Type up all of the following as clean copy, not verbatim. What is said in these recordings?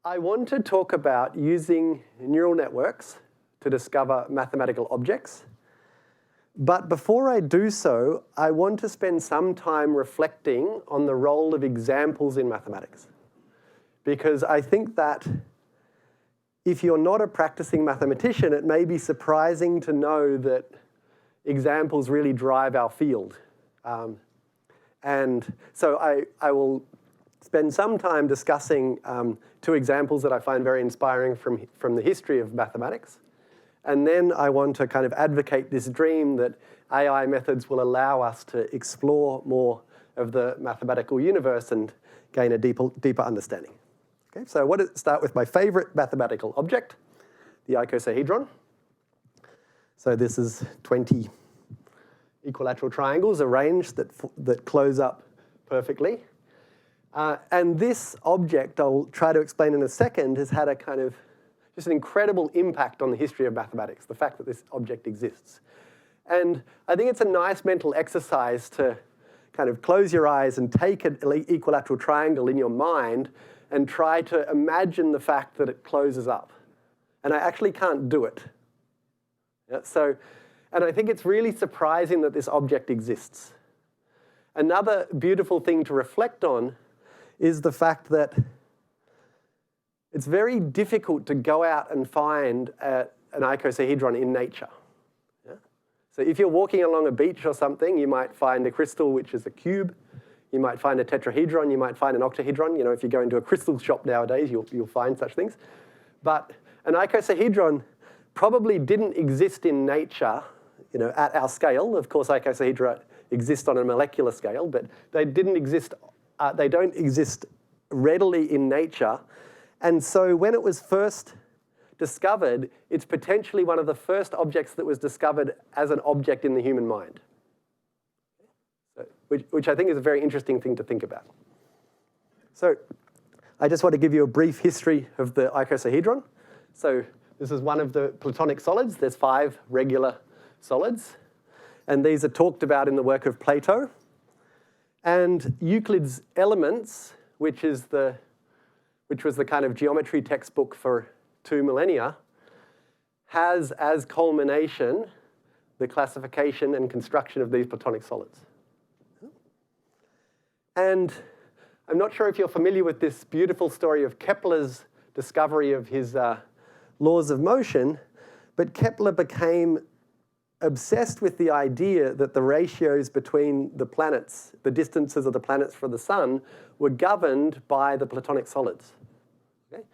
I want to talk about using neural networks to discover mathematical objects. But before I do so, I want to spend some time reflecting on the role of examples in mathematics. Because I think that if you're not a practicing mathematician, it may be surprising to know that examples really drive our field. And so I will spend some time discussing two examples that I find very inspiring from the history of mathematics. And then I want to kind of advocate this dream that AI methods will allow us to explore more of the mathematical universe and gain a deeper understanding. Okay, so I want to start with my favorite mathematical object, the icosahedron. So this is 20 equilateral triangles arranged that close up perfectly. And this object, I'll try to explain in a second, has had a kind of just an incredible impact on the history of mathematics, the fact that this object exists. And I think it's a nice mental exercise to kind of close your eyes and take an equilateral triangle in your mind and try to imagine the fact that it closes up. And I actually can't do it. Yeah, and I think it's really surprising that this object exists. Another beautiful thing to reflect on is the fact that it's very difficult to go out and find an icosahedron in nature. Yeah? So if you're walking along a beach or something, you might find a crystal which is a cube. You might find a tetrahedron. You might find an octahedron. You know, if you go into a crystal shop nowadays, you'll find such things. But an icosahedron probably didn't exist in nature, you know, at our scale. Of course, icosahedra exist on a molecular scale, but they didn't exist. They don't exist readily in nature. And so when it was first discovered, it's potentially one of the first objects that was discovered as an object in the human mind, which I think is a very interesting thing to think about. So I just want to give you a brief history of the icosahedron. So this is one of the Platonic solids. There's 5 regular solids. And these are talked about in the work of Plato. And Euclid's Elements, which was the kind of geometry textbook for 2 millennia, has as culmination the classification and construction of these Platonic solids. And I'm not sure if you're familiar with this beautiful story of Kepler's discovery of his laws of motion, but Kepler became obsessed with the idea that the ratios between the planets, the distances of the planets from the sun, were governed by the Platonic solids. Okay?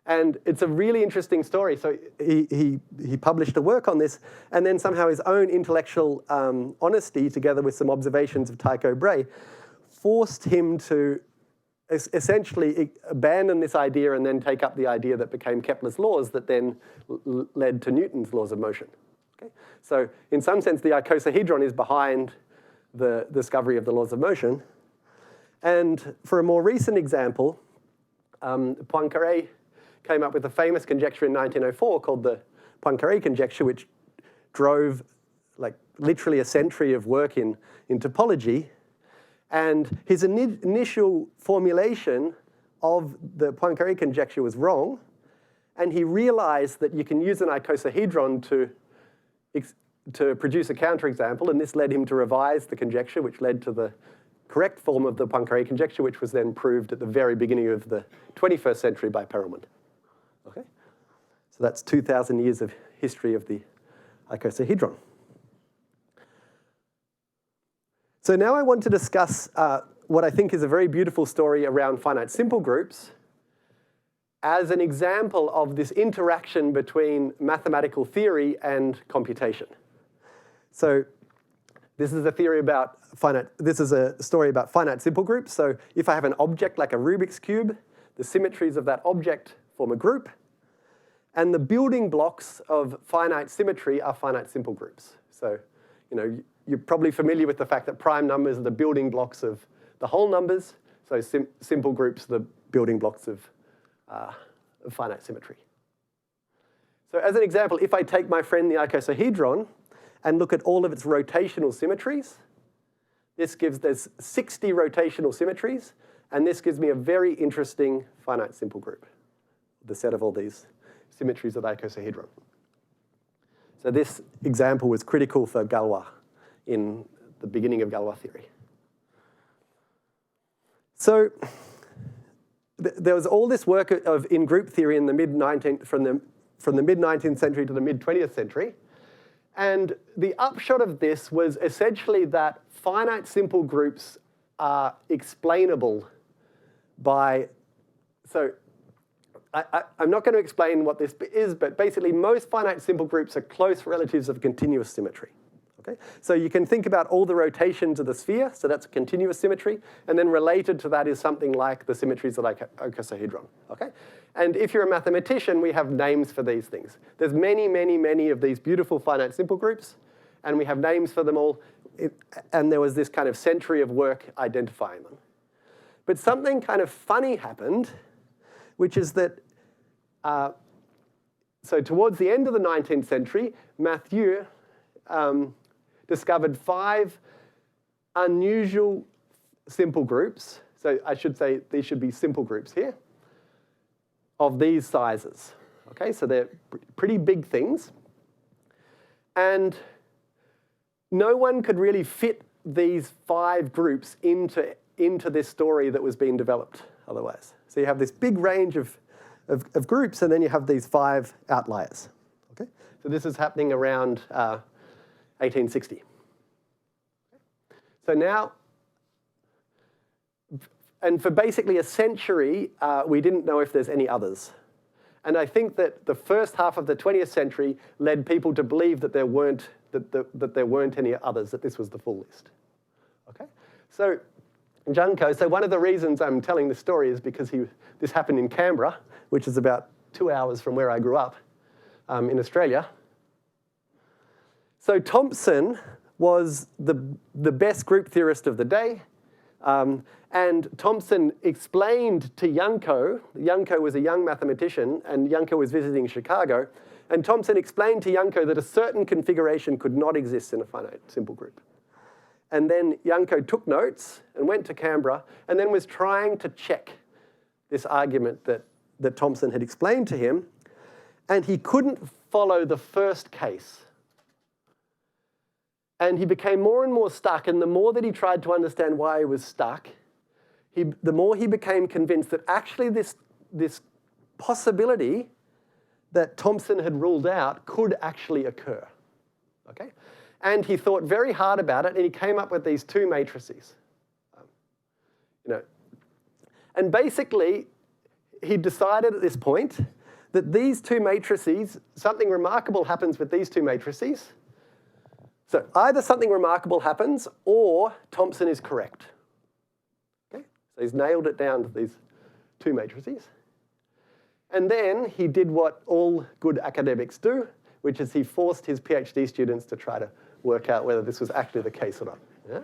And it's a really interesting story. So he published a work on this, and then somehow his own intellectual honesty, together with some observations of Tycho Brahe, forced him to essentially abandon this idea and then take up the idea that became Kepler's laws that then led to Newton's laws of motion. Okay? So in some sense, the icosahedron is behind the discovery of the laws of motion. And for a more recent example, Poincaré came up with a famous conjecture in 1904 called the Poincaré conjecture, which drove like literally a century of work in topology. And his initial formulation of the Poincaré conjecture was wrong. And he realized that you can use an icosahedron to produce a counterexample. And this led him to revise the conjecture, which led to the correct form of the Poincaré conjecture, which was then proved at the very beginning of the 21st century by Perelman. Okay? So that's 2,000 years of history of the icosahedron. So now I want to discuss what I think is a very beautiful story around finite simple groups as an example of this interaction between mathematical theory and computation. So this is a story about finite simple groups. So if I have an object like a Rubik's Cube, the symmetries of that object form a group. And the building blocks of finite symmetry are finite simple groups. So, you know, you're probably familiar with the fact that prime numbers are the building blocks of the whole numbers. So simple groups are the building blocks of finite symmetry. So as an example, if I take my friend the icosahedron and look at all of its rotational symmetries, there's 60 rotational symmetries, and this gives me a very interesting finite simple group. the set of all these symmetries of the icosahedron. So this example was critical for Galois in the beginning of Galois theory. So there was all this work in group theory in the mid-19th, from the mid-19th century to the mid-20th century. And the upshot of this was essentially that finite simple groups are explainable by, so I'm not going to explain what this is, but basically most finite simple groups are close relatives of continuous symmetry. Okay? So you can think about all the rotations of the sphere, so that's a continuous symmetry, and then related to that is something like the symmetries of the icosahedron. Okay? And if you're a mathematician, we have names for these things. There's many, many, many of these beautiful finite simple groups, and we have names for them all, and there was this kind of century of work identifying them. But something kind of funny happened, which is that, so towards the end of the 19th century, Mathieu discovered 5 unusual simple groups. So I should say these should be simple groups here of these sizes. Okay, so they're pretty big things. And no one could really fit these 5 groups into this story that was being developed otherwise. So you have this big range of groups, and then you have these 5 outliers. Okay, so this is happening around 1860. So now, and for basically a century, we didn't know if there's any others. And I think that the first half of the 20th century led people to believe that there weren't any others, that this was the full list. Okay, so Junko, so one of the reasons I'm telling this story is because this happened in Canberra, which is about 2 hours from where I grew up in Australia. So Thomson was the best group theorist of the day. And Thomson explained to Janko, Janko was a young mathematician, and Janko was visiting Chicago, and Thomson explained to Janko that a certain configuration could not exist in a finite simple group. And then Janko took notes and went to Canberra, and then was trying to check this argument that Thomson had explained to him, and he couldn't follow the first case. And he became more and more stuck, and the more that he tried to understand why he was stuck, the more he became convinced that actually this possibility that Thomson had ruled out could actually occur. Okay? And he thought very hard about it, and he came up with these 2 matrices. And basically, he decided at this point that these 2 matrices, something remarkable happens with these 2 matrices. So either something remarkable happens or Thomson is correct. Okay? So he's nailed it down to these 2 matrices. And then he did what all good academics do, which is he forced his PhD students to try to work out whether this was actually the case or not. Yeah?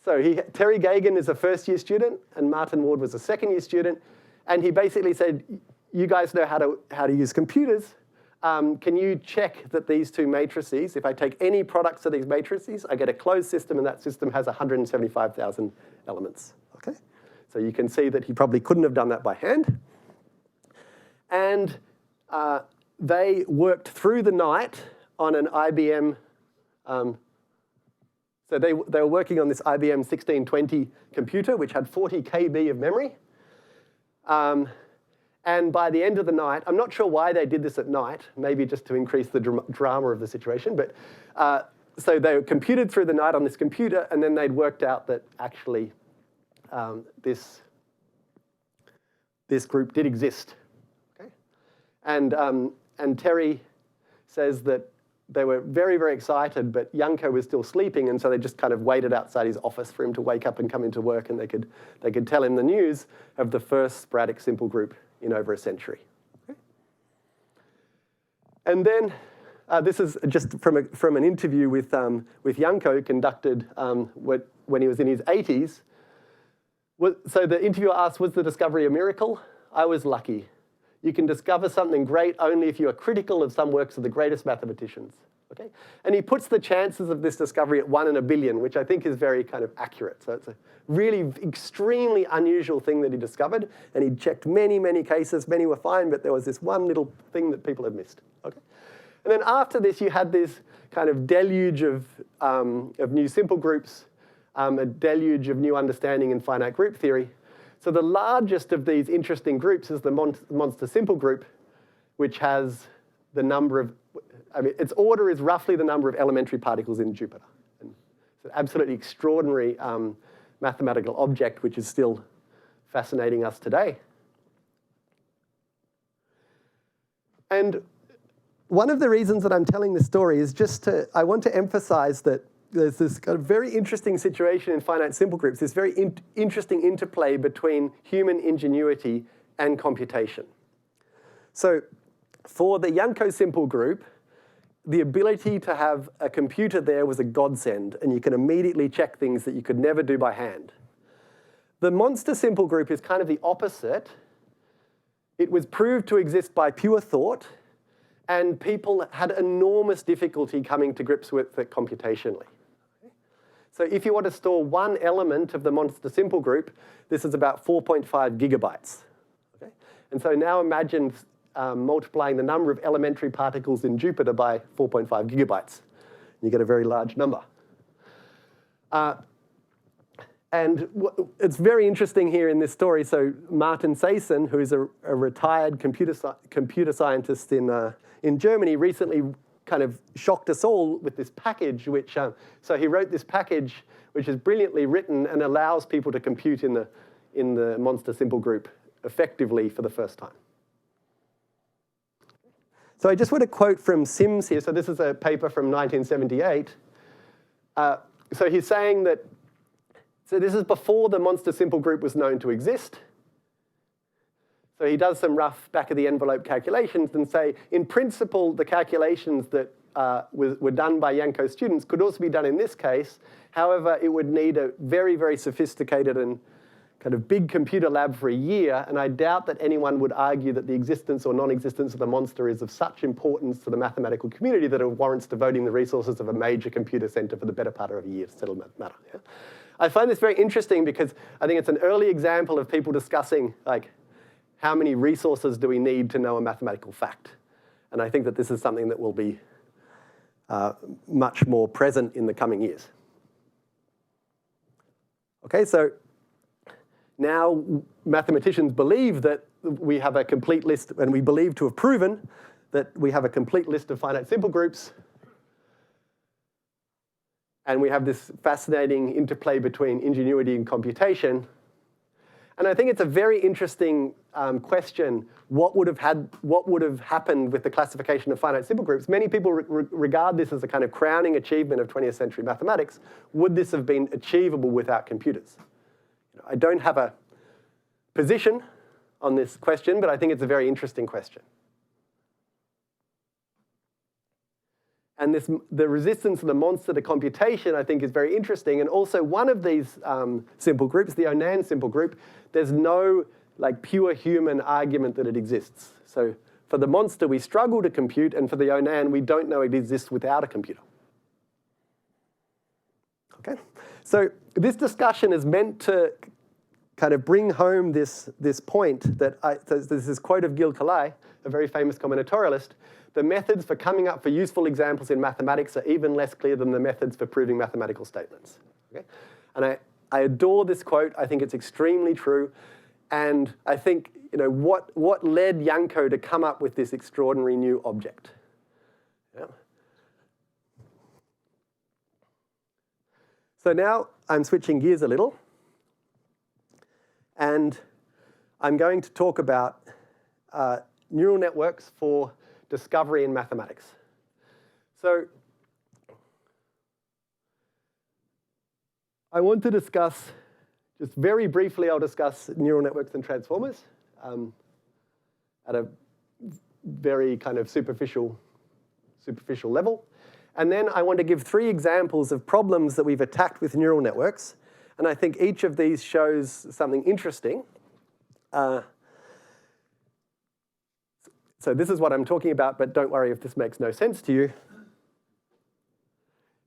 So Terry Gagan is a first-year student, and Martin Ward was a second-year student, and he basically said, you guys know how to use computers. Can you check that these 2 matrices, if I take any products of these matrices, I get a closed system, and that system has 175,000 elements. Okay? So you can see that he probably couldn't have done that by hand. And they worked through the night on an IBM. So they were working on this IBM 1620 computer, which had 40 KB of memory. And by the end of the night, I'm not sure why they did this at night, maybe just to increase the drama of the situation, but so they computed through the night on this computer, and then they'd worked out that actually this group did exist. Okay? And Terry says that they were very, very excited, but Janko was still sleeping, and so they just kind of waited outside his office for him to wake up and come into work, and they could tell him the news of the first sporadic simple group in over a century. Okay? And then this is just from an interview with Janko conducted when he was in his 80s. So the interviewer asked, was the discovery a miracle? I was lucky. You can discover something great only if you are critical of some works of the greatest mathematicians. Okay? And he puts the chances of this discovery at 1 in a billion, which I think is very kind of accurate. So it's a really extremely unusual thing that he discovered, and he checked many, many cases. Many were fine, but there was this one little thing that people had missed. Okay? And then after this, you had this kind of deluge of new simple groups, a deluge of new understanding in finite group theory. So the largest of these interesting groups is the monster simple group, which has the number of, its order is roughly the number of elementary particles in Jupiter. And it's an absolutely extraordinary mathematical object, which is still fascinating us today. And one of the reasons that I'm telling this story is I want to emphasize that there's this kind of very interesting situation in finite simple groups, this very interesting interplay between human ingenuity and computation. So for the Janko simple group, the ability to have a computer there was a godsend, and you can immediately check things that you could never do by hand. The monster simple group is kind of the opposite. It was proved to exist by pure thought, and people had enormous difficulty coming to grips with it computationally. So if you want to store one element of the monster simple group, this is about 4.5 gigabytes. Okay? And so now imagine multiplying the number of elementary particles in Jupiter by 4.5 gigabytes. You get a very large number. And it's very interesting here in this story. So Martin Saysen, who is a retired computer scientist in Germany, recently kind of shocked us all with this package, which, so he wrote this package, which is brilliantly written and allows people to compute in the monster simple group effectively for the first time. So I just want to quote from Sims here. So this is a paper from 1978. So he's saying that, so this is before the monster simple group was known to exist. So he does some rough back-of-the-envelope calculations and say, in principle, the calculations that were done by Janko students could also be done in this case. However, it would need a very, very sophisticated and kind of big computer lab for a year, and I doubt that anyone would argue that the existence or non-existence of the monster is of such importance to the mathematical community that it warrants devoting the resources of a major computer center for the better part of a year to settle the matter. Yeah? I find this very interesting because I think it's an early example of people discussing, like, how many resources do we need to know a mathematical fact? And I think that this is something that will be much more present in the coming years. Okay, so now mathematicians believe that we have a complete list, and we believe to have proven that we have a complete list of finite simple groups. And we have this fascinating interplay between ingenuity and computation. And I think it's a very interesting question, what would have happened with the classification of finite simple groups? Many people regard this as a kind of crowning achievement of 20th century mathematics. Would this have been achievable without computers? I don't have a position on this question, but I think it's a very interesting question. And the resistance of the monster to computation, I think, is very interesting. And also, one of these simple groups, the Onan simple group, there's no pure human argument that it exists. So for the monster, we struggle to compute, and for the Onan, we don't know it exists without a computer. Okay? So this discussion is meant to kind of bring home this point that there's this quote of Gil Khalai, a very famous combinatorialist: the methods for coming up for useful examples in mathematics are even less clear than the methods for proving mathematical statements. Okay? And I adore this quote. I think it's extremely true. And I think, what led Janko to come up with this extraordinary new object? Yeah. So now I'm switching gears a little. And I'm going to talk about neural networks for discovery in mathematics. So I want to discuss, just very briefly, I'll discuss neural networks and transformers at a very kind of superficial level. And then I want to give 3 examples of problems that we've attacked with neural networks. And I think each of these shows something interesting. So this is what I'm talking about, but don't worry if this makes no sense to you.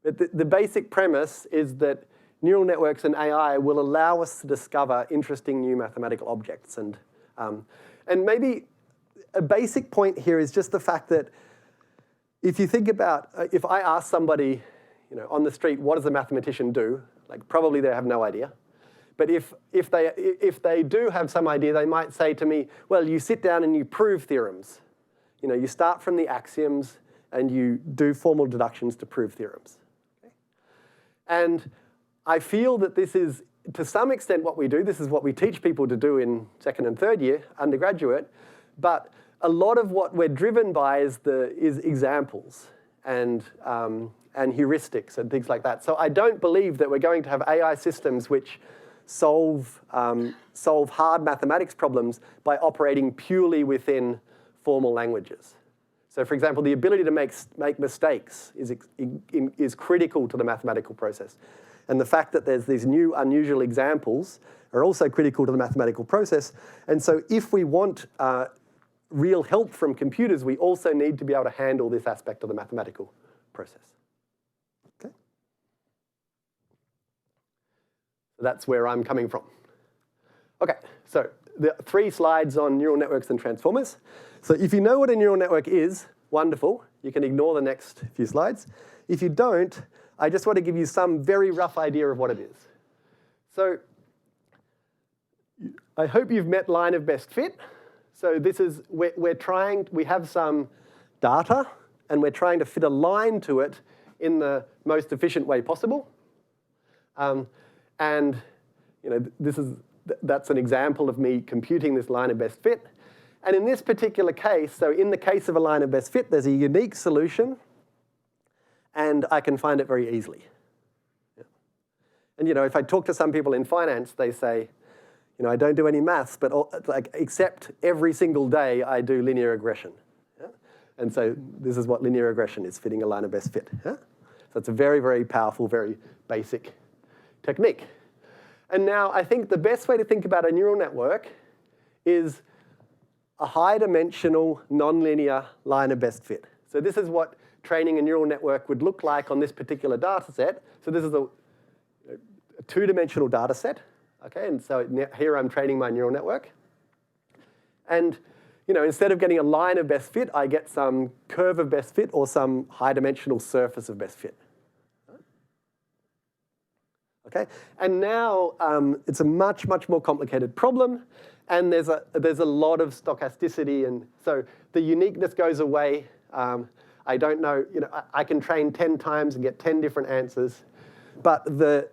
But the basic premise is that neural networks and AI will allow us to discover interesting new mathematical objects. And maybe a basic point here is just the fact that if you think about, if I ask somebody on the street, what does a mathematician do? Like, probably they have no idea. But if they do have some idea, they might say to me, well, you sit down and you prove theorems. You start from the axioms and you do formal deductions to prove theorems. Okay? And I feel that this is, to some extent, what we do. This is what we teach people to do in second and third year, undergraduate. But a lot of what we're driven by is examples and heuristics and things like that. So I don't believe that we're going to have AI systems which solve hard mathematics problems by operating purely within formal languages. So for example, the ability to make mistakes is critical to the mathematical process. And the fact that there's these new unusual examples are also critical to the mathematical process. And so if we want real help from computers, we also need to be able to handle this aspect of the mathematical process. Okay? So that's where I'm coming from. Okay, so the 3 slides on neural networks and transformers. So if you know what a neural network is, wonderful. You can ignore the next few slides. If you don't, I just want to give you some very rough idea of what it is. So I hope you've met line of best fit. So this is, we have some data, and we're trying to fit a line to it in the most efficient way possible. And that's an example of me computing this line of best fit. And in this particular case, so in the case of a line of best fit, there's a unique solution, and I can find it very easily. Yeah. And if I talk to some people in finance, they say, I don't do any maths, but except every single day I do linear regression. Yeah? And so this is what linear regression is, fitting a line of best fit. Yeah? So it's a very, very powerful, very basic technique. And now I think the best way to think about a neural network is a high-dimensional, nonlinear line of best fit. So this is what training a neural network would look like on this particular data set. So this is a 2-dimensional data set. Okay, and so here I'm training my neural network. And instead of getting a line of best fit, I get some curve of best fit or some high-dimensional surface of best fit. Okay, and now it's a much, much more complicated problem, and there's a lot of stochasticity, and so the uniqueness goes away. I don't know, I can train 10 times and get 10 different answers, but the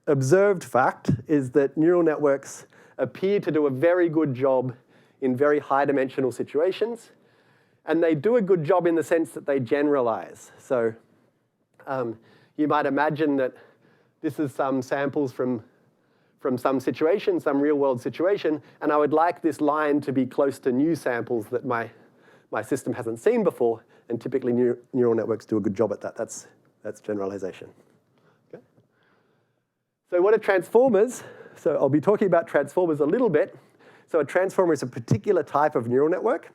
observed fact is that neural networks appear to do a very good job in very high-dimensional situations, and they do a good job in the sense that they generalize. So you might imagine that this is some samples from some situation, some real-world situation, and I would like this line to be close to new samples that my system hasn't seen before, and typically neural networks do a good job at that. That's generalization. Okay. So what are transformers? So I'll be talking about transformers a little bit. So a transformer is a particular type of neural network,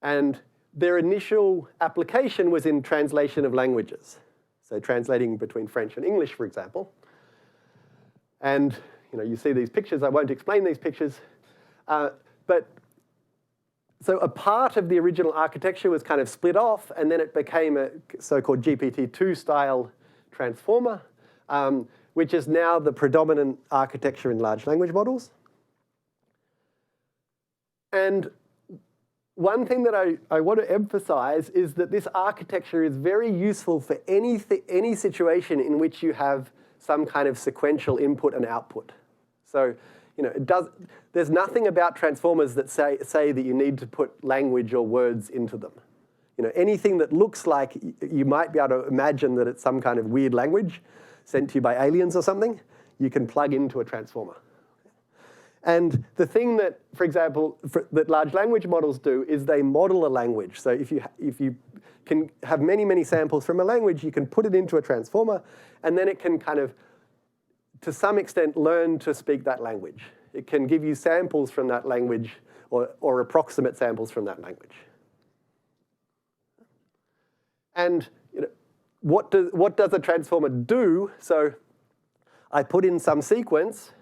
and their initial application was in translation of languages. So translating between French and English, for example. And you see these pictures. I won't explain these pictures. But so a part of the original architecture was kind of split off, and then it became a so-called GPT-2 style transformer, which is now the predominant architecture in large language models. And one thing that I want to emphasize is that this architecture is very useful for any situation in which you have some kind of sequential input and output. So, there's nothing about transformers that say that you need to put language or words into them. Anything that looks like you might be able to imagine that it's some kind of weird language sent to you by aliens or something, you can plug into a transformer. And the thing that, for example, that large language models do is they model a language. So if you can have many, many samples from a language, you can put it into a transformer, and then it can kind of, to some extent, learn to speak that language. It can give you samples from that language or approximate samples from that language. And what does the transformer do? So I put in some sequence,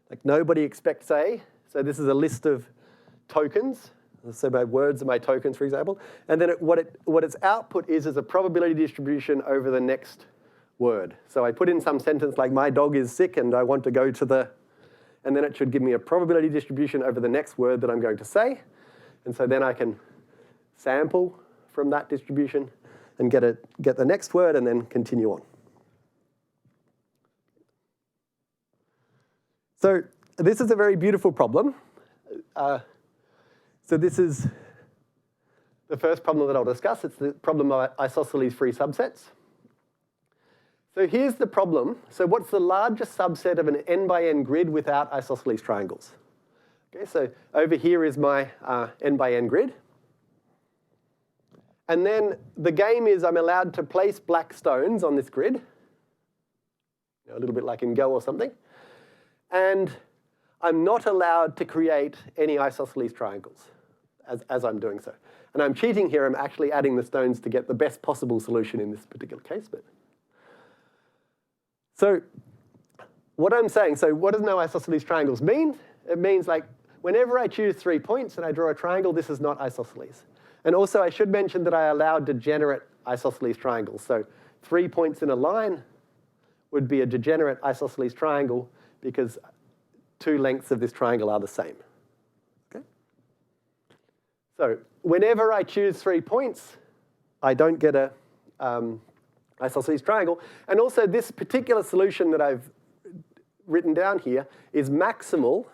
like nobody expects A. So this is a list of tokens. So my words are my tokens, for example. And then what its output is a probability distribution over the next word. So I put in some sentence like my dog is sick and I want to go to the, and then it should give me a probability distribution over the next word that I'm going to say. And so then I can sample from that distribution and get the next word and then continue on. So this is a very beautiful problem. So this is the first problem that I'll discuss. It's the problem of isosceles free subsets. So here's the problem. So what's the largest subset of an n by n grid without isosceles triangles? Okay, so over here is my n by n grid. And then the game is I'm allowed to place black stones on this grid, a little bit like in Go or something. And I'm not allowed to create any isosceles triangles as I'm doing so. And I'm cheating here. I'm actually adding the stones to get the best possible solution in this particular case. So what I'm saying, so what does no isosceles triangles mean? It means like whenever I choose 3 points and I draw a triangle, this is not isosceles. And also I should mention that I allow degenerate isosceles triangles. So 3 points in a line would be a degenerate isosceles triangle because 2 lengths of this triangle are the same. Okay? So whenever I choose 3 points, I don't get a isosceles triangle. And also this particular solution that I've written down here is maximal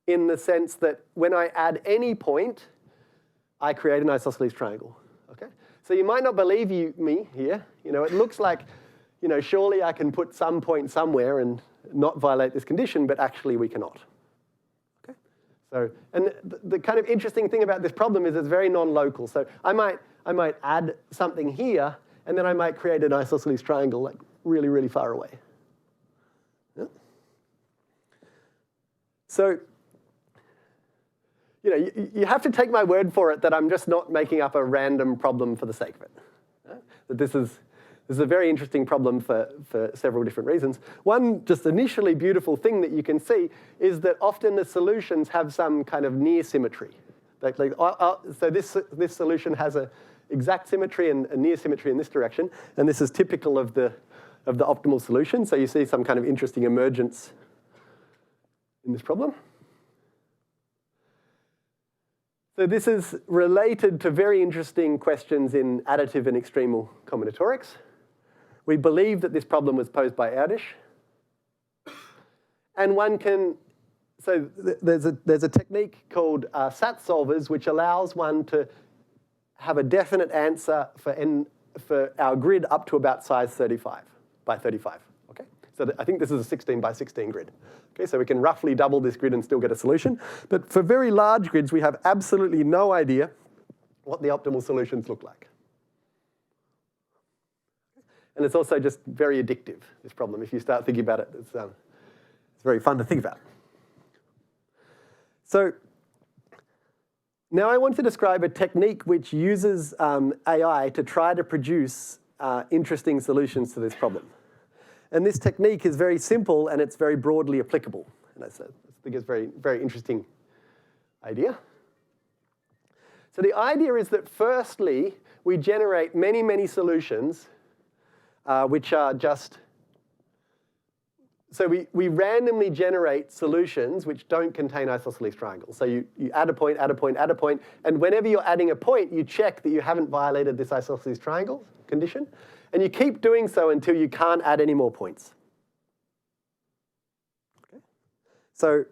in the sense that when I add any point, I create an isosceles triangle. Okay? So you might not believe me here. It looks like, surely I can put some point somewhere and not violate this condition, but actually we cannot. Okay? So, and the kind of interesting thing about this problem is it's very non-local. So I might add something here, and then I might create an isosceles triangle like really, really far away. Yeah? So, you have to take my word for it that I'm just not making up a random problem for the sake of it. Yeah? That this is a very interesting problem for several different reasons. One just initially beautiful thing that you can see is that often the solutions have some kind of near symmetry. So this solution has an exact symmetry and a near symmetry in this direction, and this is typical of the optimal solution. So you see some kind of interesting emergence in this problem. So this is related to very interesting questions in additive and extremal combinatorics. We believe that this problem was posed by Hirsch. And one can, so there's a technique called SAT solvers, which allows one to have a definite answer for our grid up to about size 35 by 35. Okay? So I think this is a 16 by 16 grid. Okay, so we can roughly double this grid and still get a solution. But for very large grids, we have absolutely no idea what the optimal solutions look like. And it's also just very addictive, this problem. If you start thinking about it, it's very fun to think about. So now I want to describe a technique which uses AI to try to produce interesting solutions to this problem. And this technique is very simple and it's very broadly applicable. And I think it's a very, very interesting idea. So the idea is that firstly, we generate many, many solutions which are just, so we randomly generate solutions which don't contain isosceles triangles. So you add a point, add a point, add a point, and whenever you're adding a point, you check that you haven't violated this isosceles triangle condition. And you keep doing so until you can't add any more points. Okay? So,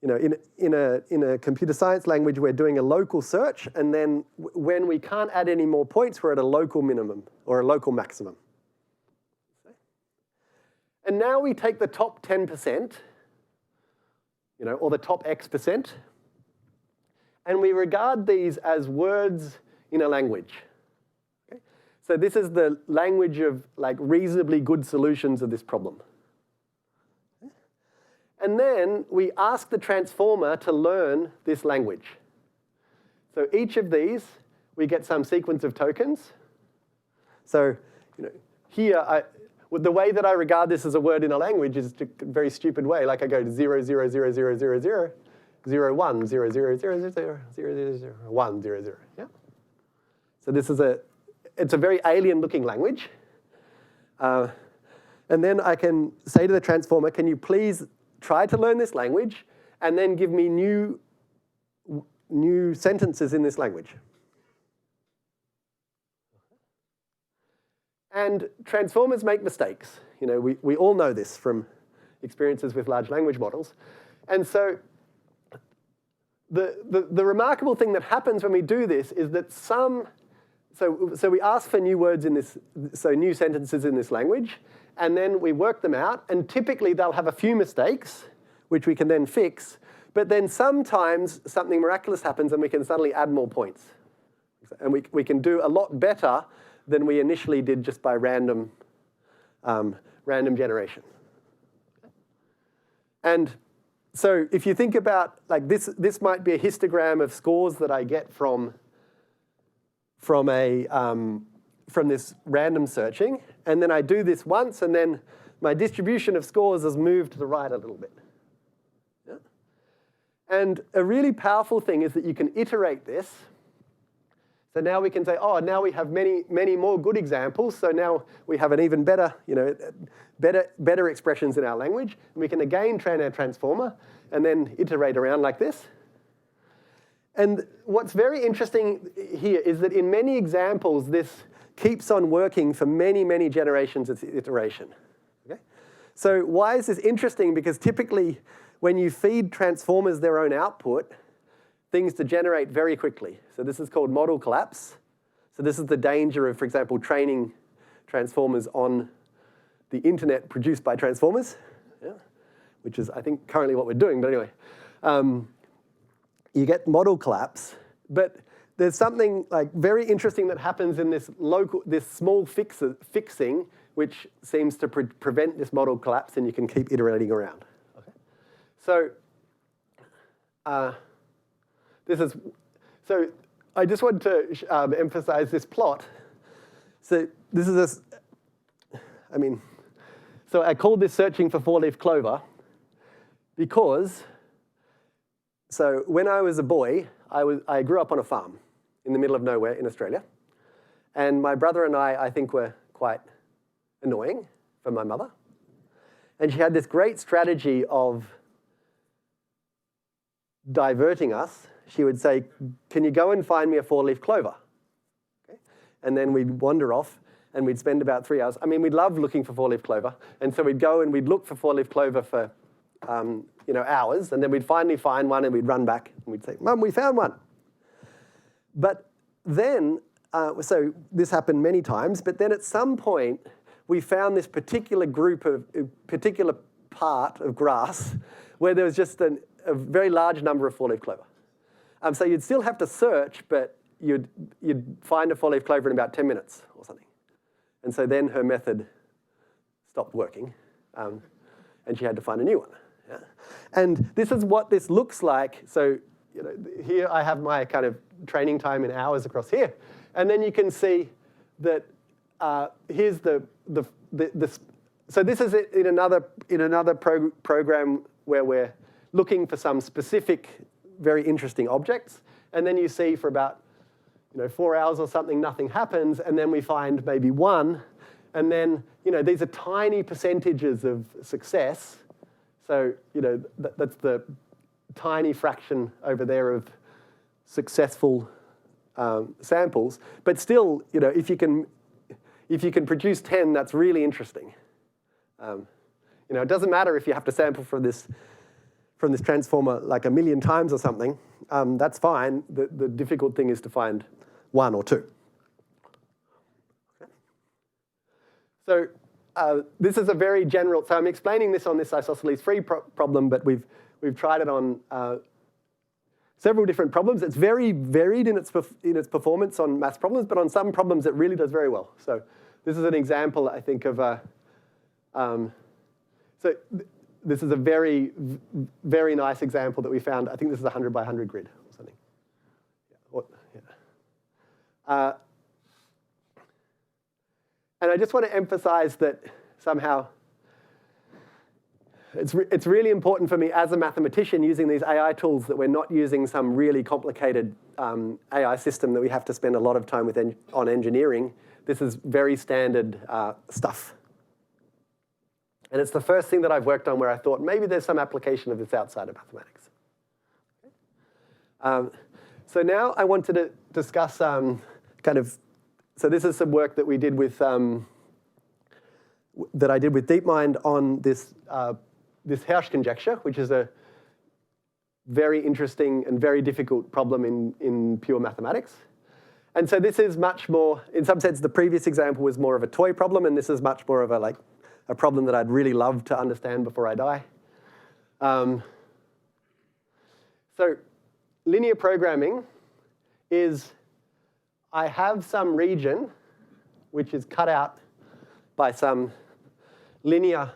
in a computer science language, we're doing a local search, and then when we can't add any more points, we're at a local minimum or a local maximum. Okay? And now we take the top 10%, or the top X%, and we regard these as words in a language. So this is the language of like reasonably good solutions of this problem. And then we ask the transformer to learn this language. So each of these, we get some sequence of tokens. So, here, the way that I regard this as a word in a language is a very stupid way. Like I go to 0, 0, 0, 0, 0, 0, 0, 1, 0, 0, 0, 0, 0, 0, 0, 1, 0, 0. Yeah. So this is it's a very alien-looking language. And then I can say to the transformer, can you please try to learn this language and then give me new sentences in this language? And transformers make mistakes. We all know this from experiences with large language models. And so the remarkable thing that happens when we do this is that so we ask for new words in this, so new sentences in this language, and then we work them out, and typically they'll have a few mistakes, which we can then fix, but then sometimes something miraculous happens and we can suddenly add more points. And we can do a lot better than we initially did just by random generation. And so if you think about, like this might be a histogram of scores that I get from this random searching, and then I do this once, and then my distribution of scores has moved to the right a little bit. Yeah? And a really powerful thing is that you can iterate this. So now we can say, oh, now we have many, many more good examples. So now we have an even better, better expressions in our language. And we can again train our transformer and then iterate around like this. And what's very interesting here is that in many examples, this keeps on working for many, many generations of iteration. Okay? So why is this interesting? Because typically, when you feed transformers their own output, things degenerate very quickly. So this is called model collapse. So this is the danger of, for example, training transformers on the internet produced by transformers, which is, I think, currently what we're doing. But anyway, you get model collapse. But there's something like very interesting that happens in this small fixing, which seems to prevent this model collapse, and you can keep iterating around. Okay. So. So I just want to emphasize this plot. So this is so I called this searching for four-leaf clover because, so when I was a boy, I grew up on a farm in the middle of nowhere in Australia. And my brother and I think, were quite annoying for my mother. And she had this great strategy of diverting us. She would say, can you go and find me a four-leaf clover? Okay. And then we'd wander off, and we'd spend about 3 hours. I mean, we'd love looking for four-leaf clover. And so we'd go and we'd look for four-leaf clover for hours, and then we'd finally find one, and we'd run back, and we'd say, Mum, we found one. But then, so this happened many times, but then at some point, we found this particular particular part of grass where there was just a very large number of four-leaf clover. So you'd still have to search, but you'd find a four-leaf clover in about 10 minutes or something. And so then her method stopped working, and she had to find a new one. Yeah? And this is what this looks like. So here I have my kind of training time in hours across here. And then you can see that here's so this is it in another program where we're looking for some specific, very interesting objects. And then you see for about 4 hours or something, nothing happens. And then we find maybe one. And then these are tiny percentages of success. So that's the tiny fraction over there of successful samples. But still, if you can produce 10, that's really interesting. It doesn't matter if you have to sample from this transformer like 1 million times or something. That's fine. The difficult thing is to find 1 or 2. Okay. So this is a very general. So I'm explaining this on this isosceles free problem, but we've tried it on several different problems. It's very varied in its performance on maths problems, but on some problems it really does very well. So this is an example, I think, of a. This is a very, very nice example that we found. I think this is a 100 by 100 grid or something. And I just want to emphasize that somehow it's really important for me as a mathematician using these AI tools that we're not using some really complicated AI system that we have to spend a lot of time with on engineering. This is very standard stuff. And it's the first thing that I've worked on where I thought maybe there's some application of this outside of mathematics. So now I wanted to discuss so this is some work that we did with, that I did with DeepMind on this, this Hirsch conjecture, which is a very interesting and very difficult problem in pure mathematics. And so this is much more, in some sense, the previous example was more of a toy problem, and this is much more of a problem that I'd really love to understand before I die. So linear programming is, I have some region which is cut out by some linear,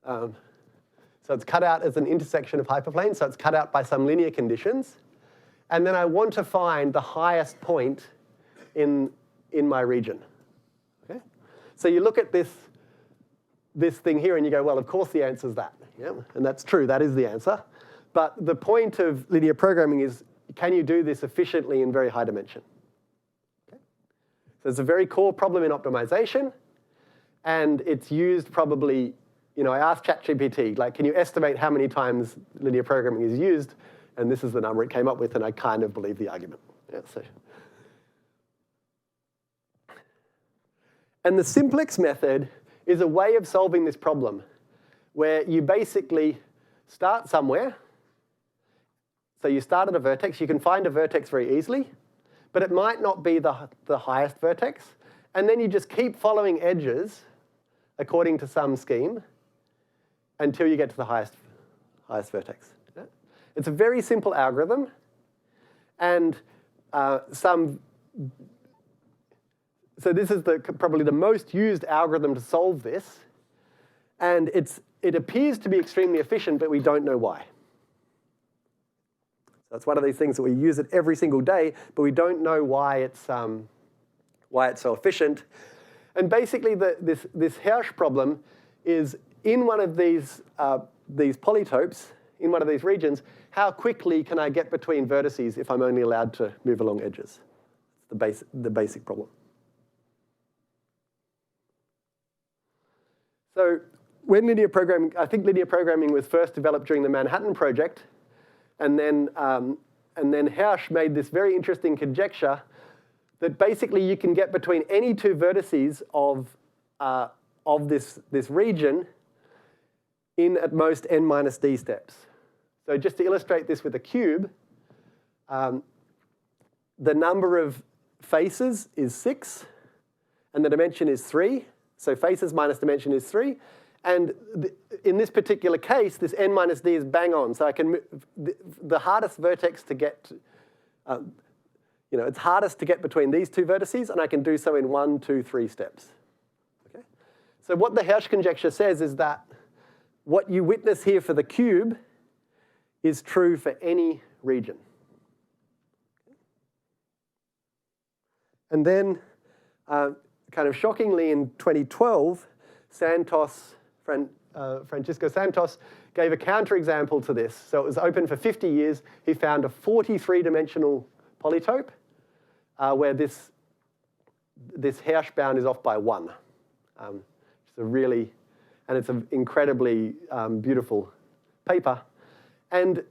so it's cut out as an intersection of hyperplanes, so it's cut out by some linear conditions. And then I want to find the highest point in my region. Okay? So you look at this thing here and you go, well, of course the answer is that. Yeah? And that's true, that is the answer. But the point of linear programming is, can you do this efficiently in very high dimension? Okay? So it's a very core problem in optimization, and it's used probably, I asked ChatGPT, can you estimate how many times linear programming is used? And this is the number it came up with, and I kind of believe the argument. Yeah, so. And the simplex method is a way of solving this problem where you basically start somewhere. So you start at a vertex. You can find a vertex very easily, but it might not be the highest vertex. And then you just keep following edges according to some scheme until you get to the highest vertex. Yeah? It's a very simple algorithm, and so this is probably the most used algorithm to solve this, and it appears to be extremely efficient, but we don't know why. So it's one of these things that we use it every single day, but we don't know why it's so efficient. And basically, this Hirsch problem is in one of these polytopes, in one of these regions, how quickly can I get between vertices if I'm only allowed to move along edges? It's the basic problem. So when linear programming, I think linear programming was first developed during the Manhattan Project, and then Hirsch made this very interesting conjecture that basically you can get between any two vertices of this region in at most n minus d steps. So just to illustrate this with a cube, the number of faces is 6, and the dimension is 3. So faces minus dimension is 3. And in this particular case, this n minus d is bang on. So I can the hardest vertex to get, it's hardest to get between these two vertices, and I can do so in 1, 2, 3 steps. Okay? So what the Hirsch conjecture says is that what you witness here for the cube is true for any region. And then, kind of shockingly, in 2012, Francisco Santos gave a counterexample to this. So it was open for 50 years. He found a 43-dimensional polytope where this Hirsch bound is off by 1. It's an incredibly beautiful paper. And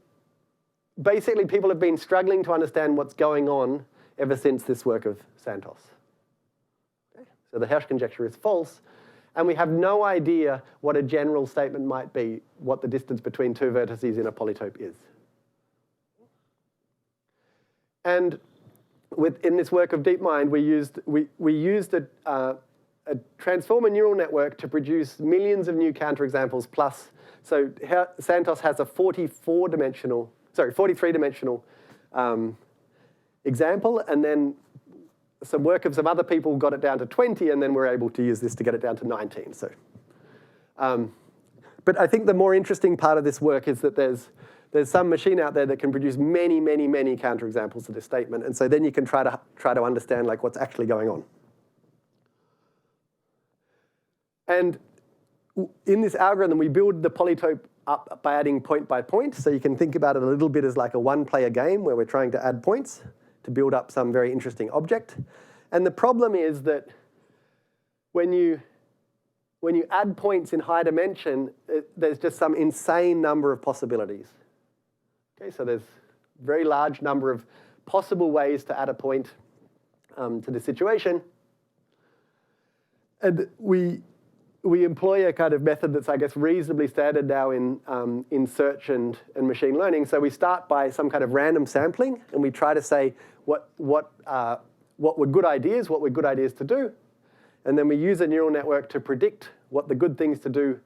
basically, people have been struggling to understand what's going on ever since this work of Santos. Okay? So the Hirsch conjecture is false, and we have no idea what a general statement might be, what the distance between two vertices in a polytope is. And in this work of DeepMind, we used a transformer neural network to produce millions of new counterexamples plus. So Santos has a 43-dimensional example, and then some work of some other people got it down to 20, and then we're able to use this to get it down to 19. So, but I think the more interesting part of this work is that there's some machine out there that can produce many, many, many counterexamples of this statement, and so then you can try to understand what's actually going on. And in this algorithm, we build the polytope up by adding point by point. So you can think about it a little bit as like a one-player game where we're trying to add points to build up some very interesting object. And the problem is that when you add points in high dimension, there's just some insane number of possibilities. Okay, so there's a very large number of possible ways to add a point to the situation. And we employ a kind of method that's, I guess, reasonably standard now in search and machine learning. So we start by some kind of random sampling, and we try to say what were good ideas to do. And then we use a neural network to predict what the good things to do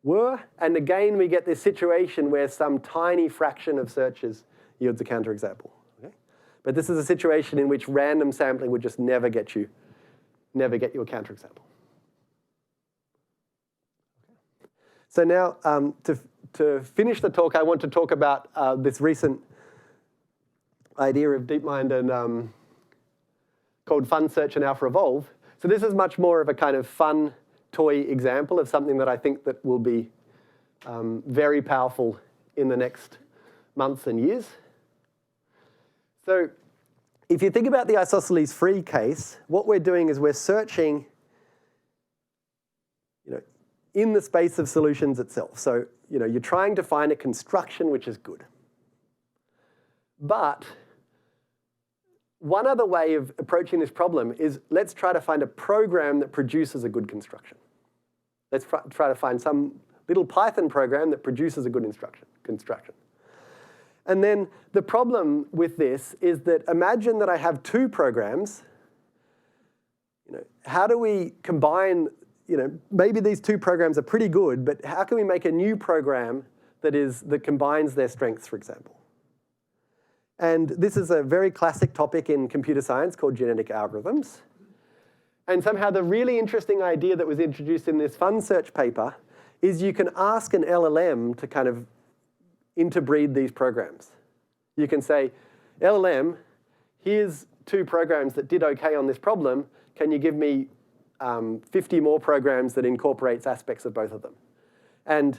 were. And again, we get this situation where some tiny fraction of searches yields a counterexample. Okay? But this is a situation in which random sampling would just never get you a counterexample. So now, to finish the talk, I want to talk about this recent idea of DeepMind and called Fun Search and Alpha Evolve. So this is much more of a kind of fun toy example of something that I think that will be very powerful in the next months and years. So if you think about the isosceles free case, what we're doing is we're searching in the space of solutions itself. So you're trying to find a construction which is good. But one other way of approaching this problem is let's try to find a program that produces a good construction. Let's try to find some little Python program that produces a good construction. And then the problem with this is that imagine that I have two programs. How do we combine, maybe these two programs are pretty good, but how can we make a new program that combines their strengths, for example? And this is a very classic topic in computer science called genetic algorithms. And somehow the really interesting idea that was introduced in this Fun Search paper is you can ask an LLM to kind of interbreed these programs. You can say, LLM, here's two programs that did okay on this problem. Can you give me 50 more programs that incorporates aspects of both of them? And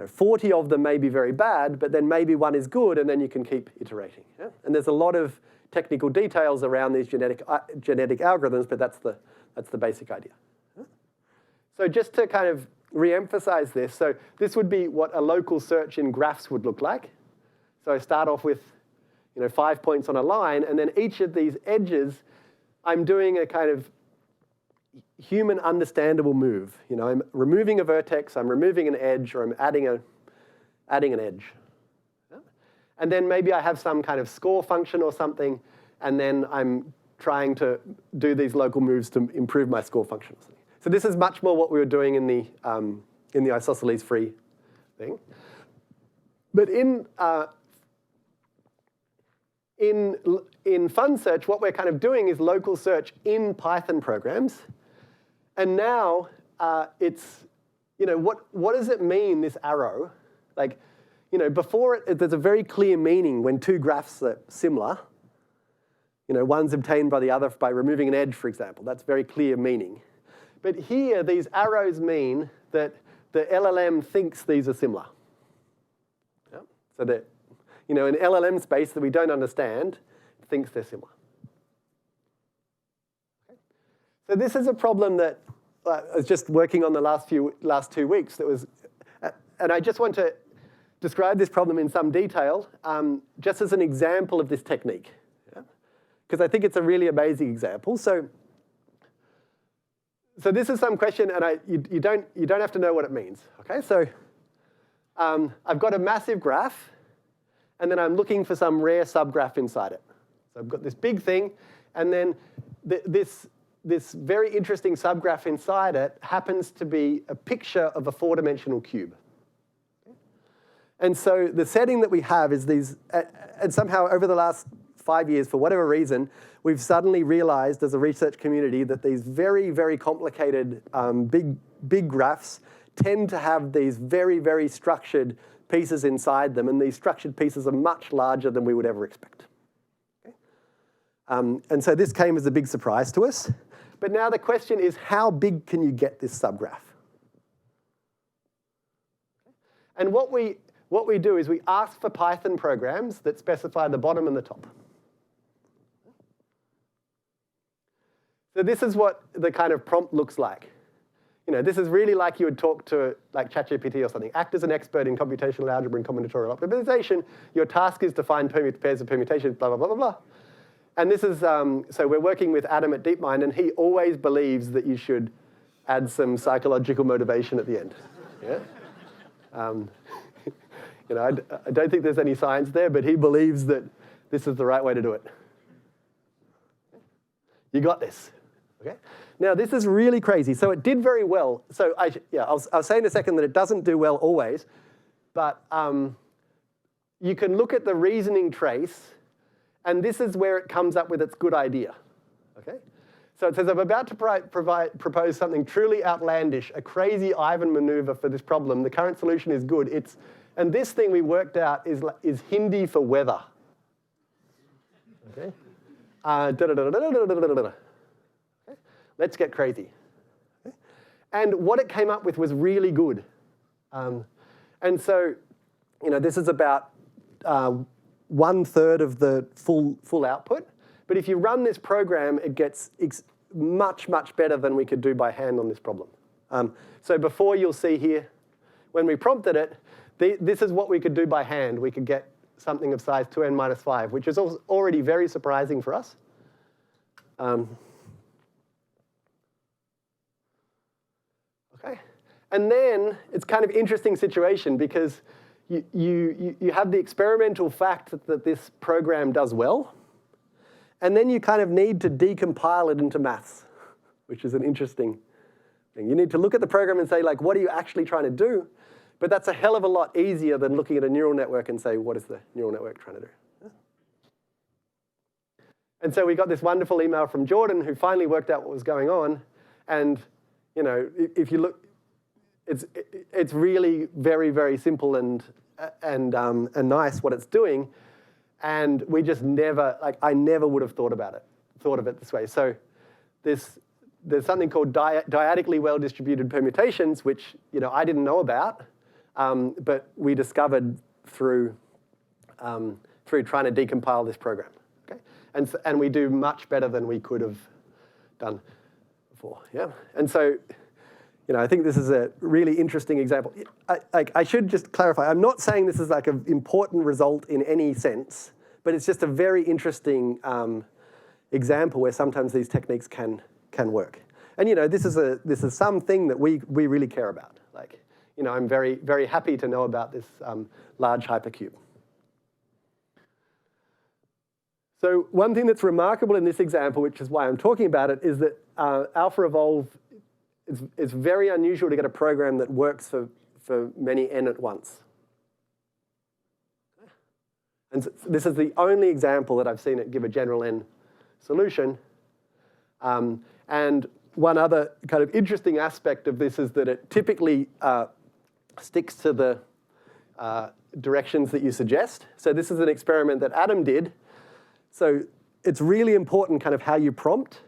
40 of them may be very bad, but then maybe one is good, and then you can keep iterating. Yeah? And there's a lot of technical details around these genetic algorithms, but that's the basic idea. Yeah? So just to kind of re-emphasize this, so this would be what a local search in graphs would look like. So I start off with 5 points on a line, and then each of these edges, I'm doing a kind of human understandable move. I'm removing a vertex, I'm removing an edge, or I'm adding an edge. Yeah? And then maybe I have some kind of score function or something, and then I'm trying to do these local moves to improve my score function. So this is much more what we were doing in the isosceles free thing. But in Fun Search, what we're kind of doing is local search in Python programs. And now it's, what does it mean, this arrow? Like, before there's a very clear meaning when two graphs are similar. One's obtained by the other by removing an edge, for example. That's very clear meaning. But here, these arrows mean that the LLM thinks these are similar. Yeah? So that, in LLM space that we don't understand, it thinks they're similar. Okay. So this is a problem that I was just working on the last 2 weeks. And I just want to describe this problem in some detail, just as an example of this technique, because I think it's a really amazing example. So this is some question, and you don't have to know what it means. Okay, so I've got a massive graph, and then I'm looking for some rare subgraph inside it. So I've got this big thing, and then this very interesting subgraph inside it happens to be a picture of a 4-dimensional cube. And so the setting that we have is these, and somehow over the last 5 years, for whatever reason, we've suddenly realized as a research community that these very, very complicated big graphs tend to have these very, very structured pieces inside them, and these structured pieces are much larger than we would ever expect. Okay? And so this came as a big surprise to us. But now the question is, how big can you get this subgraph? And what we do is we ask for Python programs that specify the bottom and the top. So this is what the kind of prompt looks like. You know, this is really like you would talk to like ChatGPT or something. Act as an expert in computational algebra and combinatorial optimization. Your task is to find pairs of permutations, blah, blah, blah, blah, blah. And this is, so we're working with Adam at DeepMind, and he always believes that you should add some psychological motivation at the end. Yeah? You know, I don't think there's any science there, but he believes that this is the right way to do it. You got this. Okay. Now, this is really crazy. So it did very well. So I'll say in a second that it doesn't do well always, but you can look at the reasoning trace, and this is where it comes up with its good idea. Okay. So it says, I'm about to propose something truly outlandish, a crazy Ivan maneuver for this problem. The current solution is good. And this thing we worked out is Hindi for weather. Okay. Let's get crazy. Okay. And what it came up with was really good. And so, you know, this is about 1/3 of the full output. But if you run this program, it gets much, much better than we could do by hand on this problem. So before, you'll see here, when we prompted it, this is what we could do by hand. We could get something of size 2n minus 5, which is already very surprising for us. Okay. And then it's kind of interesting situation because you have the experimental fact that this program does well, and then you kind of need to decompile it into maths, which is an interesting thing. You need to look at the program and say, like, what are you actually trying to do? But that's a hell of a lot easier than looking at a neural network and say, what is the neural network trying to do? And so we got this wonderful email from Jordan, who finally worked out what was going on. And you know, if you look, it's really very, very simple and nice what it's doing. And we just never, like, I never would have thought of it this way. So there's something called dyadically well-distributed permutations, which, you know, I didn't know about, but we discovered through trying to decompile this program. Okay, and we do much better than we could have done before. Yeah, and so, you know, I think this is a really interesting example. I should just clarify, I'm not saying this is like an important result in any sense, but it's just a very interesting example where sometimes these techniques can work. And you know, this is something that we really care about. Like, you know, I'm very, very happy to know about this large hypercube. So one thing that's remarkable in this example, which is why I'm talking about it, is that AlphaEvolve, it's very unusual to get a program that works for many n at once. And so this is the only example that I've seen it give a general n solution. And one other kind of interesting aspect of this is that it typically sticks to the directions that you suggest. So this is an experiment that Adam did. So it's really important kind of how you prompt.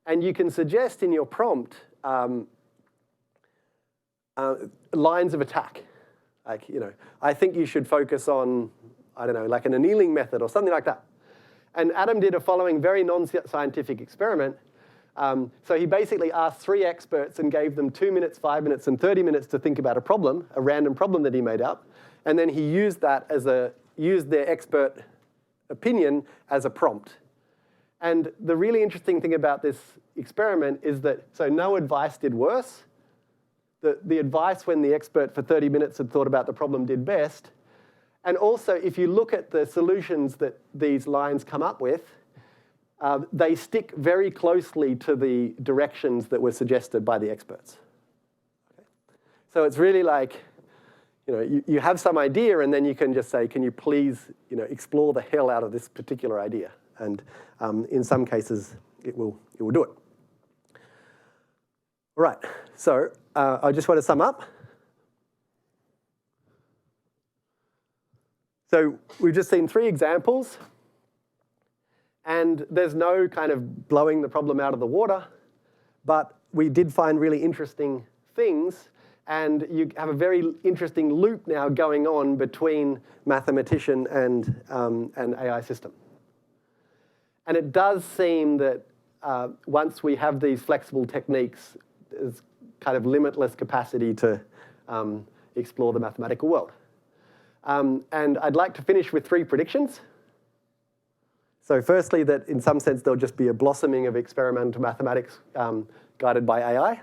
And you can suggest in your prompt lines of attack. Like, you know, I think you should focus on, I don't know, like an annealing method or something like that. And Adam did a following very non-scientific experiment. So he basically asked 3 experts and gave them 2 minutes, 5 minutes, and 30 minutes to think about a problem, a random problem that he made up. And then he used that used their expert opinion as a prompt. And the really interesting thing about this experiment is that, so no advice did worse. The advice when the expert for 30 minutes had thought about the problem did best. And also, if you look at the solutions that these lines come up with, they stick very closely to the directions that were suggested by the experts. Okay. So it's really like, you know, you have some idea, and then you can just say, can you please, you know, explore the hell out of this particular idea? And in some cases, it will do it. All right, so I just want to sum up. So we've just seen 3 examples. And there's no kind of blowing the problem out of the water, but we did find really interesting things, and you have a very interesting loop now going on between mathematician and AI system. And it does seem that once we have these flexible techniques, there's kind of limitless capacity to explore the mathematical world. And I'd like to finish with 3 predictions. So firstly, that in some sense, there'll just be a blossoming of experimental mathematics guided by AI.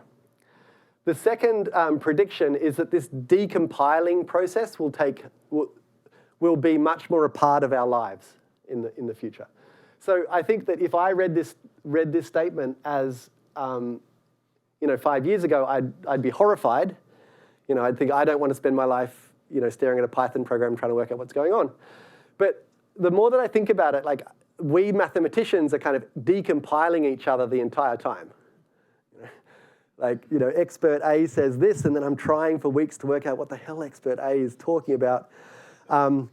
The second prediction is that this decompiling process will be much more a part of our lives in the future. So I think that if I read this statement as 5 years ago, I'd be horrified. I'd think I don't want to spend my life staring at a Python program trying to work out what's going on. But the more that I think about it, like we mathematicians are kind of decompiling each other the entire time. Like, expert A says this, and then I'm trying for weeks to work out what the hell expert A is talking about. And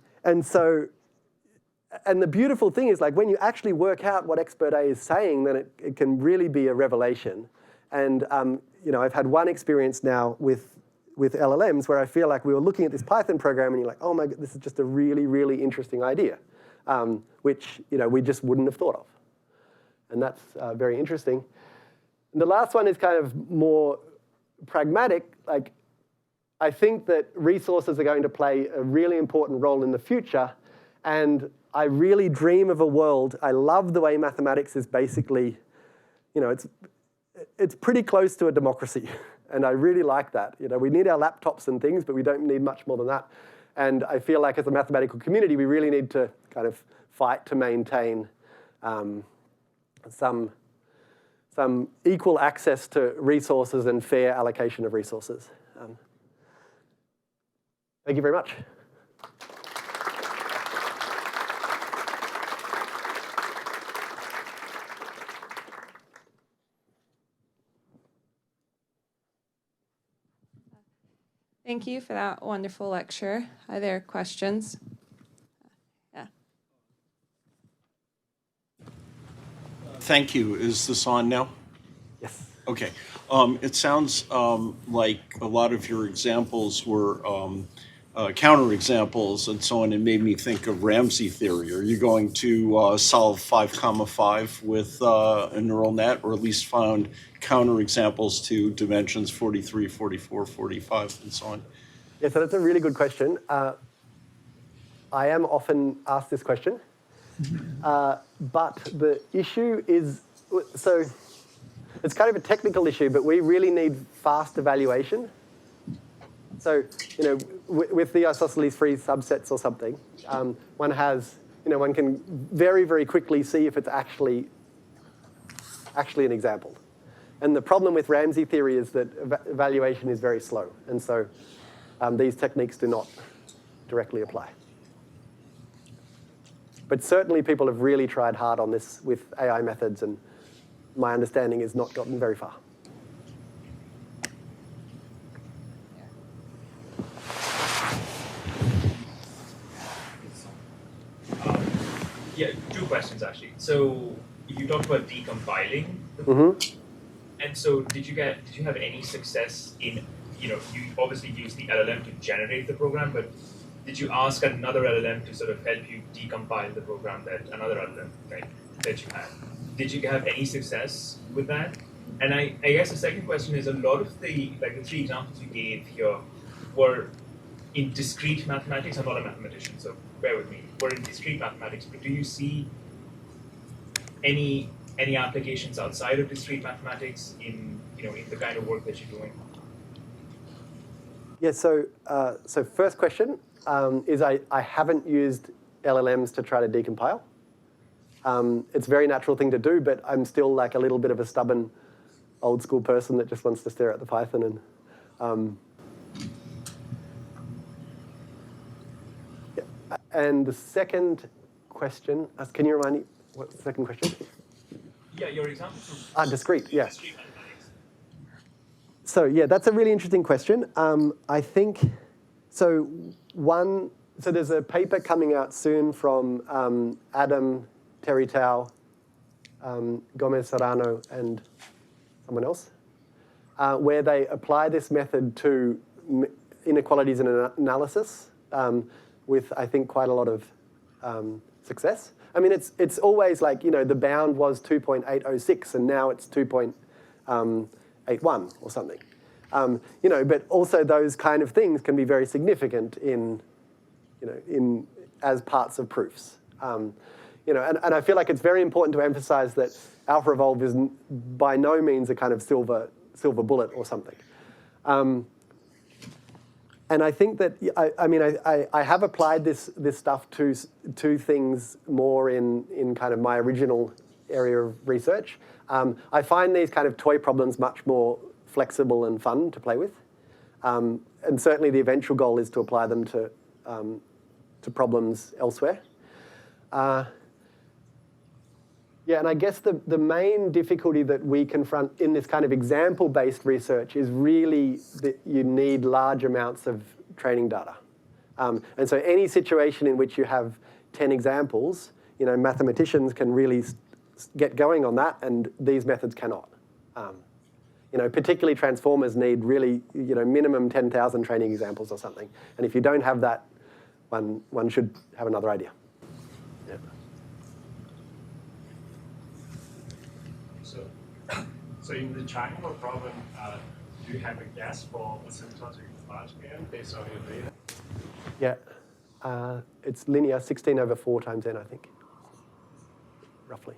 the beautiful thing is, like, when you actually work out what expert A is saying, then it can really be a revelation. And I've had one experience now with LLMs where I feel like we were looking at this Python program, and you're like, oh my God, this is just a really, really interesting idea, which we just wouldn't have thought of. And that's very interesting. And the last one is kind of more pragmatic. Like, I think that resources are going to play a really important role in the future, and I really dream of a world. I love the way mathematics is basically, it's pretty close to a democracy, and I really like that. We need our laptops and things, but we don't need much more than that. And I feel like as a mathematical community, we really need to kind of fight to maintain some equal access to resources and fair allocation of resources. Thank you very much. Thank you for that wonderful lecture. Are there questions? Yeah. Thank you. Is this on now? Yes. Okay. It sounds like a lot of your examples were counterexamples and so on. It made me think of Ramsey theory. Are you going to solve 5,5 with a neural net, or at least found counterexamples to dimensions 43, 44, 45, and so on? Yeah, so that's a really good question. I am often asked this question. But the issue is, so it's kind of a technical issue, but we really need fast evaluation. So, with the isosceles free subsets or something, one can very, very quickly see if it's actually an example. And the problem with Ramsey theory is that evaluation is very slow. And so these techniques do not directly apply. But certainly people have really tried hard on this with AI methods, and my understanding is not gotten very far. Yeah, 2 questions actually. So you talked about decompiling, and so did you have any success in, you obviously used the LLM to generate the program, but did you ask another LLM to sort of help you decompile the program that another LLM that you had? Did you have any success with that? And I guess the second question is, a lot of the 3 examples you gave here were in discrete mathematics. I'm not a mathematician, so bear with me. We're in discrete mathematics, but do you see any applications outside of discrete mathematics in in the kind of work that you're doing? Yeah. So first question is I haven't used LLMs to try to decompile. It's a very natural thing to do, but I'm still like a little bit of a stubborn, old school person that just wants to stare at the Python and. And the second question, can you remind me, what's the second question? Yeah, your example from discrete, yeah. discrete mathematics. So yeah, that's a really interesting question. I think, so there's a paper coming out soon from Adam, Terry Tao, Gomez Serrano and someone else, where they apply this method to inequalities in analysis with, I think, quite a lot of success. I mean, it's always like, the bound was 2.806 and now it's 2.81 or something. But also those kind of things can be very significant as parts of proofs. And I feel like it's very important to emphasize that alpha evolve is by no means a kind of silver bullet or something. And I think that, I have applied this stuff to things more in kind of my original area of research. I find these kind of toy problems much more flexible and fun to play with. And certainly the eventual goal is to apply them to problems elsewhere. And I guess the main difficulty that we confront in this kind of example-based research is really that you need large amounts of training data. And so any situation in which you have 10 examples, mathematicians can really get going on that, and these methods cannot. Particularly transformers need really, minimum 10,000 training examples or something. And if you don't have that, one should have another idea. Yeah. So in the triangle problem, do you have a guess for asymptotic large band based on your data? Yeah. It's linear, 16 over 4 times n, I think, roughly.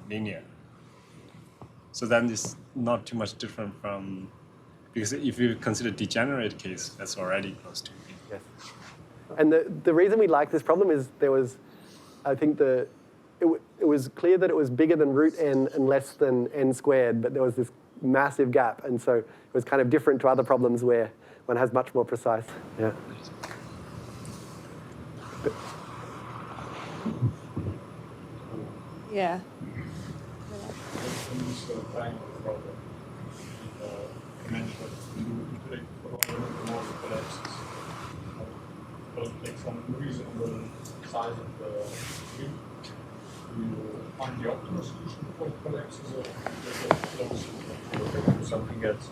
Linear. So then it's not too much different from, because if you consider degenerate case, that's already close to. Yes. And the reason we like this problem is there was, I think it was clear that it was bigger than root n and less than n squared, but there was this massive gap. And so it was kind of different to other problems where one has much more precise. Yeah. Yeah. Like some reasonable size of the cube, you find the optimal solution for collapses or something else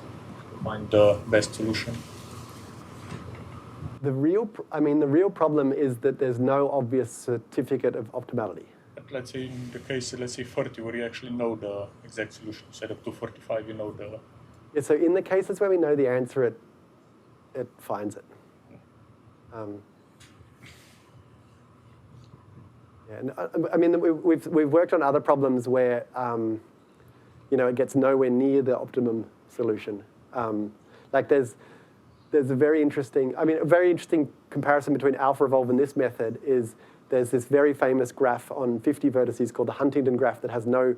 to find the best solution. The real problem is that there's no obvious certificate of optimality. But let's say in the case, let's say 40, where you actually know the exact solution, set up to 45, you know the. Yeah, so in the cases where we know the answer, it finds it. We've worked on other problems where it gets nowhere near the optimum solution. Like there's a very interesting comparison between alpha evolve and this method is there's this very famous graph on 50 vertices called the Huntington graph that has no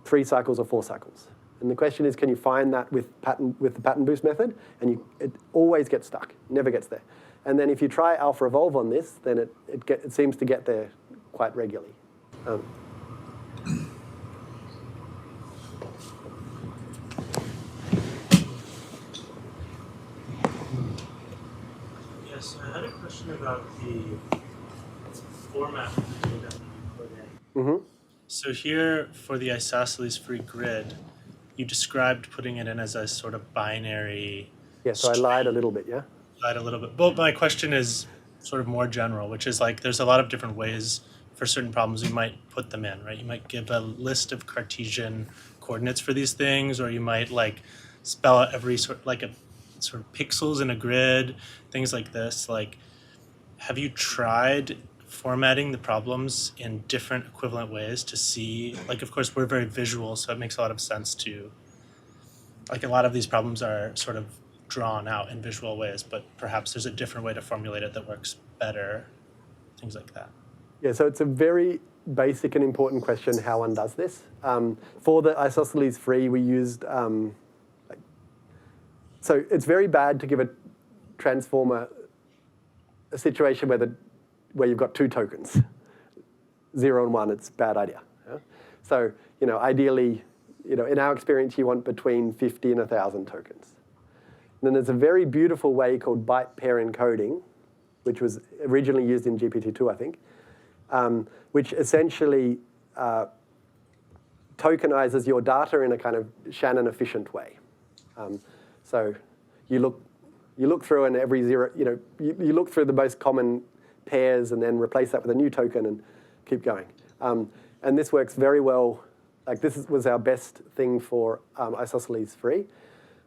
3 cycles or 4 cycles. And the question is, can you find that with the pattern boost method? And it always gets stuck, never gets there. And then if you try alpha evolve on this, then it seems to get there quite regularly. Yes, I had a question about the format of the data that you put in. Mm-hmm. So here, for the isosceles free grid, you described putting it in as a sort of binary. Yeah, so I lied a little bit, yeah? Lied a little bit. Well, my question is sort of more general, which is like there's a lot of different ways for certain problems you might put them in, right? You might give a list of Cartesian coordinates for these things, or you might like spell out every sort of pixels in a grid, things like this. Like, have you tried formatting the problems in different equivalent ways to see, like, of course, we're very visual, so it makes a lot of sense to, like, a lot of these problems are sort of drawn out in visual ways, but perhaps there's a different way to formulate it that works better, things like that. Yeah, so it's a very basic and important question how one does this. For the isosceles free, we used, so it's very bad to give a transformer a situation where you've got 2 tokens, 0 and 1, it's a bad idea. Yeah? So, ideally, in our experience, you want between 50 and 1,000 tokens. And then there's a very beautiful way called byte pair encoding, which was originally used in GPT-2, I think, which essentially tokenizes your data in a kind of Shannon efficient way. So you look through and every zero, you look through the most common pairs and then replace that with a new token and keep going. And this works very well. Like this was our best thing for Isosceles free.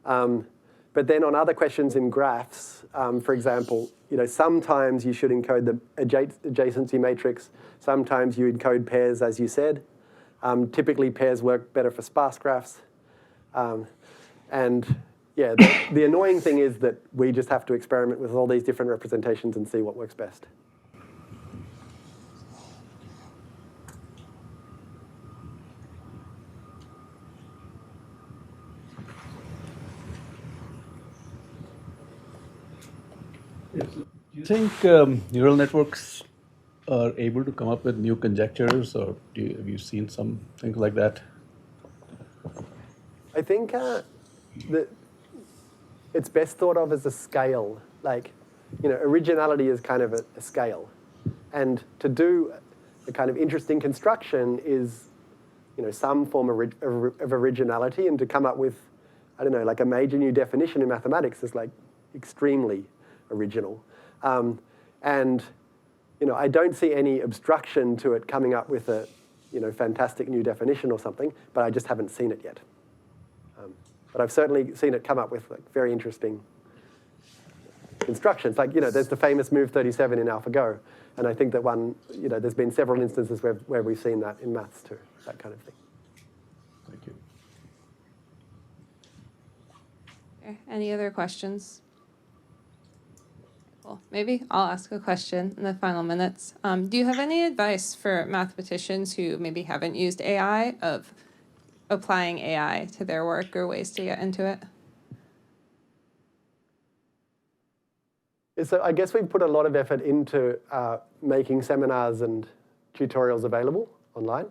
But then on other questions in graphs, for example, sometimes you should encode the adjacency matrix. Sometimes you encode pairs, as you said. Typically, pairs work better for sparse graphs. And yeah, the annoying thing is that we just have to experiment with all these different representations and see what works best. Do you think neural networks are able to come up with new conjectures, or have you seen some things like that? I think that it's best thought of as a scale. Like, originality is kind of a scale. And to do a kind of interesting construction is, some form of originality, and to come up with, I don't know, like a major new definition in mathematics is like extremely original. And I don't see any obstruction to it coming up with a fantastic new definition or something, but I just haven't seen it yet. But I've certainly seen it come up with like very interesting constructions. Like, there's the famous move 37 in AlphaGo, and I think that there's been several instances where we've seen that in maths too, that kind of thing. Thank you. Okay. Any other questions? Well, maybe I'll ask a question in the final minutes. Do you have any advice for mathematicians who maybe haven't used AI of applying AI to their work or ways to get into it? So I guess we've put a lot of effort into making seminars and tutorials available online,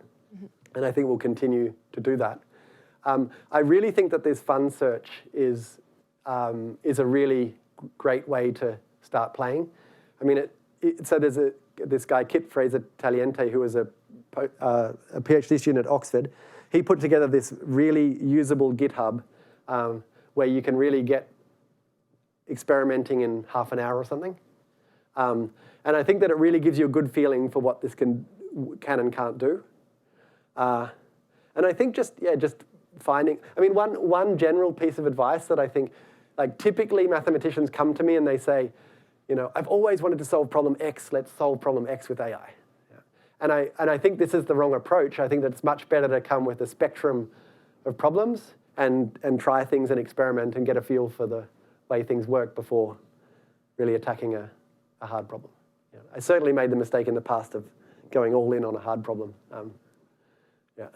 and I think we'll continue to do that. I really think that this fun search is a really great way to start playing. I mean, so there's this guy, Kip Fraser-Taliente, who was a PhD student at Oxford. He put together this really usable GitHub where you can really get experimenting in half an hour or something. And I think that it really gives you a good feeling for what this can and can't do. And I think just finding, I mean, one general piece of advice that I think, like typically mathematicians come to me and they say, I've always wanted to solve problem X, let's solve problem X with AI. Yeah. And I think this is the wrong approach. I think that it's much better to come with a spectrum of problems and try things and experiment and get a feel for the way things work before really attacking a hard problem. Yeah. I certainly made the mistake in the past of going all in on a hard problem. Yeah.